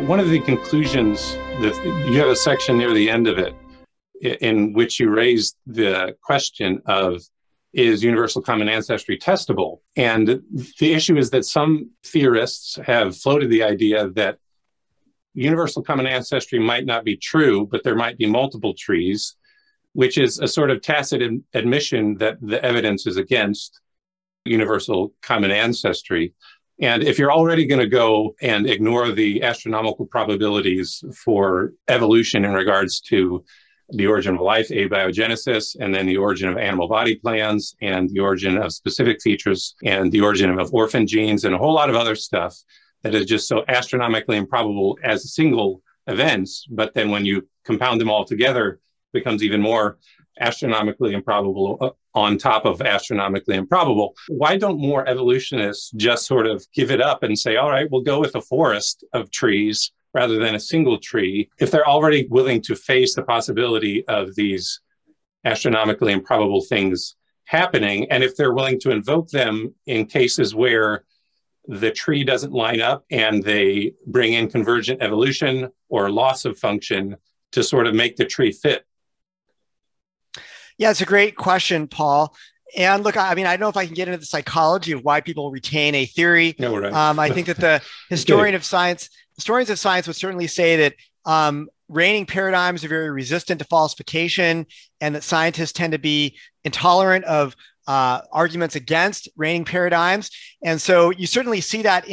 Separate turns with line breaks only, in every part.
One of the conclusions that you have a section near the end of it in which you raise the question of, is universal common ancestry testable? And the issue is that some theorists have floated the idea that universal common ancestry might not be true, but there might be multiple trees, which is a sort of tacit admission that the evidence is against universal common ancestry. And if you're already going to go and ignore the astronomical probabilities for evolution in regards to the origin of life, abiogenesis, and then the origin of animal body plans, and the origin of specific features, and the origin of orphan genes, and a whole lot of other stuff that is just so astronomically improbable as single events, but then when you compound them all together, becomes even more astronomically improbable on top of astronomically improbable. Why don't more evolutionists just sort of give it up and say, all right, we'll go with a forest of trees rather than a single tree, if they're already willing to face the possibility of these astronomically improbable things happening, and if they're willing to invoke them in cases where the tree doesn't line up and they bring in convergent evolution or loss of function to sort of make the tree fit?
Yeah, it's a great question, Paul. And look, I mean, I don't know if I can get into the psychology of why people retain a theory.
No, right.
I think that the historians of science would certainly say that reigning paradigms are very resistant to falsification, and that scientists tend to be intolerant of arguments against reigning paradigms. And so you certainly see that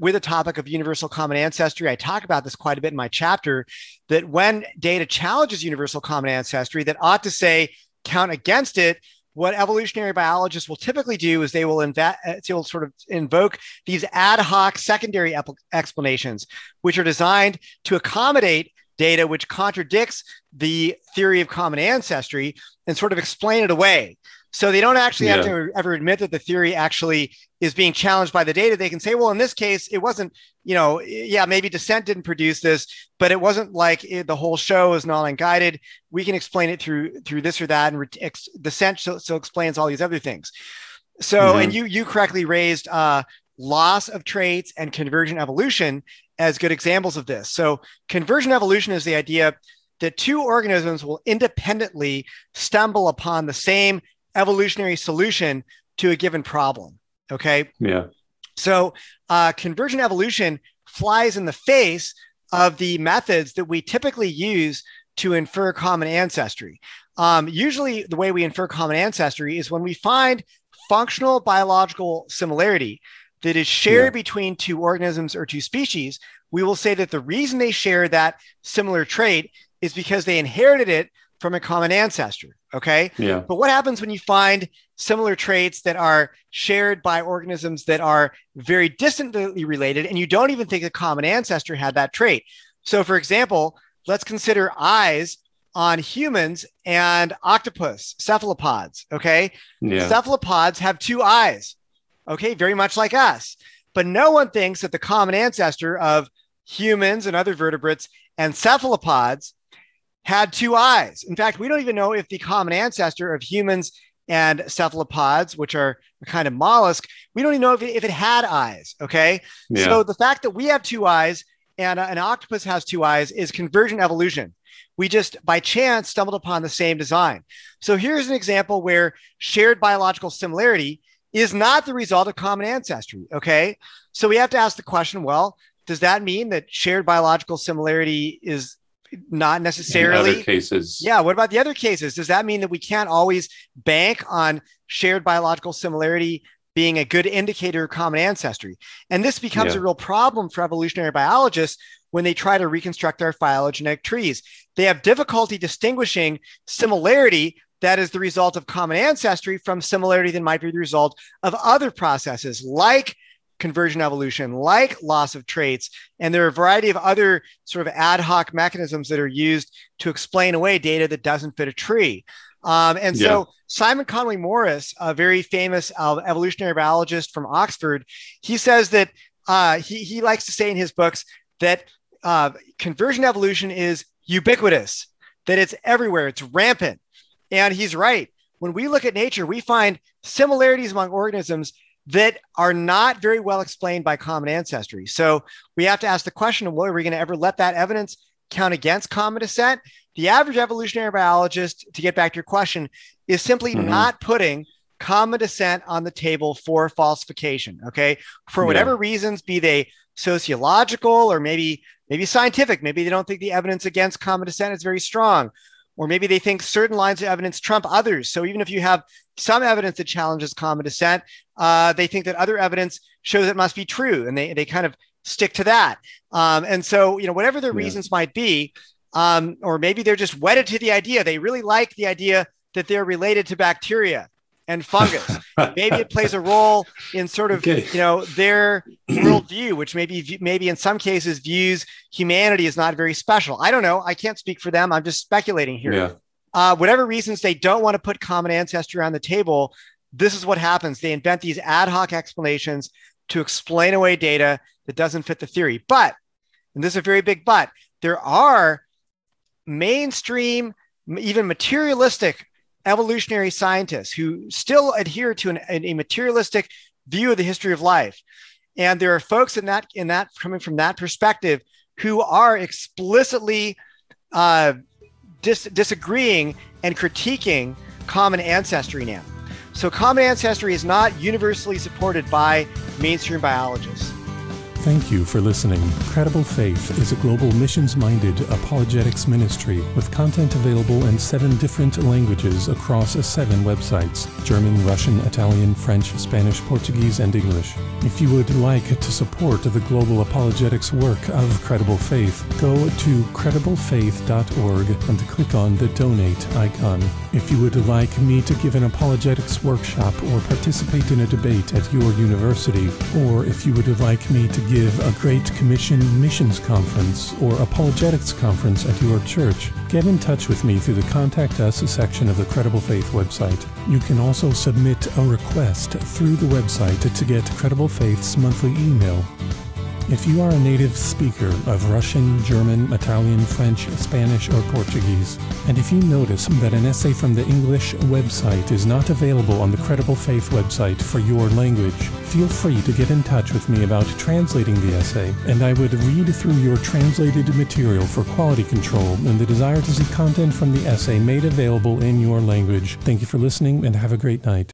with the topic of universal common ancestry. I talk about this quite a bit in my chapter, that when data challenges universal common ancestry, that ought to say count against it. What evolutionary biologists will typically do is they will sort of invoke these ad hoc secondary explanations, which are designed to accommodate data which contradicts the theory of common ancestry and sort of explain it away. So they don't actually have to ever admit that the theory actually is being challenged by the data. They can say, well, in this case, it wasn't, maybe descent didn't produce this, but it wasn't like the whole show is null and guided. We can explain it through this or that, and descent so explains all these other things. So, and you correctly raised loss of traits and convergent evolution as good examples of this. So convergent evolution is the idea that two organisms will independently stumble upon the same evolutionary solution to a given problem. Okay.
Yeah. So
convergent evolution flies in the face of the methods that we typically use to infer common ancestry. Usually the way we infer common ancestry is when we find functional biological similarity that is shared between two organisms or two species, we will say that the reason they share that similar trait is because they inherited it from a common ancestor. Okay.
Yeah.
But what happens when you find similar traits that are shared by organisms that are very distantly related, and you don't even think a common ancestor had that trait? So for example, let's consider eyes on humans and octopus, cephalopods. Okay.
Yeah.
Cephalopods have two eyes. Okay. Very much like us, but no one thinks that the common ancestor of humans and other vertebrates and cephalopods had two eyes. In fact, we don't even know if the common ancestor of humans and cephalopods, which are a kind of mollusk, we don't even know if it had eyes. Okay. Yeah. So the fact that we have two eyes and an octopus has two eyes is convergent evolution. We just by chance stumbled upon the same design. So here's an example where shared biological similarity is not the result of common ancestry. Okay. So we have to ask the question, well, does that mean that shared biological similarity is not necessarily
in other cases?
Yeah. What about the other cases? Does that mean that we can't always bank on shared biological similarity being a good indicator of common ancestry? And this becomes a real problem for evolutionary biologists when they try to reconstruct our phylogenetic trees. They have difficulty distinguishing similarity that is the result of common ancestry from similarity that might be the result of other processes like convergent evolution, like loss of traits. And there are a variety of other sort of ad hoc mechanisms that are used to explain away data that doesn't fit a tree. So Simon Conway Morris, a very famous evolutionary biologist from Oxford, he says that he likes to say in his books that convergent evolution is ubiquitous, that it's everywhere, it's rampant. And he's right. When we look at nature, we find similarities among organisms that are not very well explained by common ancestry. So we have to ask the question of whether we're going to ever let that evidence count against common descent. The average evolutionary biologist, to get back to your question, is simply not putting common descent on the table for falsification. Okay. For whatever reasons, be they sociological or maybe scientific, maybe they don't think the evidence against common descent is very strong, or maybe they think certain lines of evidence trump others. So even if you have some evidence that challenges common descent, they think that other evidence shows it must be true, and they kind of stick to that. And so, whatever their reasons might be, or maybe they're just wedded to the idea. They really like the idea that they're related to bacteria and fungus. Maybe it plays a role in sort of, their worldview, which maybe in some cases views humanity as not very special. I don't know. I can't speak for them. I'm just speculating here. Whatever reasons they don't want to put common ancestry on the table, this is what happens. They invent these ad hoc explanations to explain away data that doesn't fit the theory. But, and this is a very big but, there are mainstream, even materialistic evolutionary scientists who still adhere to a materialistic view of the history of life. And there are folks in that coming from that perspective who are explicitly disagreeing and critiquing common ancestry now. So common ancestry is not universally supported by mainstream biologists.
Thank you for listening. Credible Faith is a global missions-minded apologetics ministry with content available in 7 different languages across 7 websites: German, Russian, Italian, French, Spanish, Portuguese, and English. If you would like to support the global apologetics work of Credible Faith, go to crediblefaith.org and click on the donate icon. If you would like me to give an apologetics workshop or participate in a debate at your university, or if you would like me to give a Great Commission missions conference or apologetics conference at your church, get in touch with me through the Contact Us section of the Credible Faith website. You can also submit a request through the website to get Credible Faith's monthly email. If you are a native speaker of Russian, German, Italian, French, Spanish, or Portuguese, and if you notice that an essay from the English website is not available on the Credible Faith website for your language, feel free to get in touch with me about translating the essay, and I would read through your translated material for quality control and the desire to see content from the essay made available in your language. Thank you for listening, and have a great night.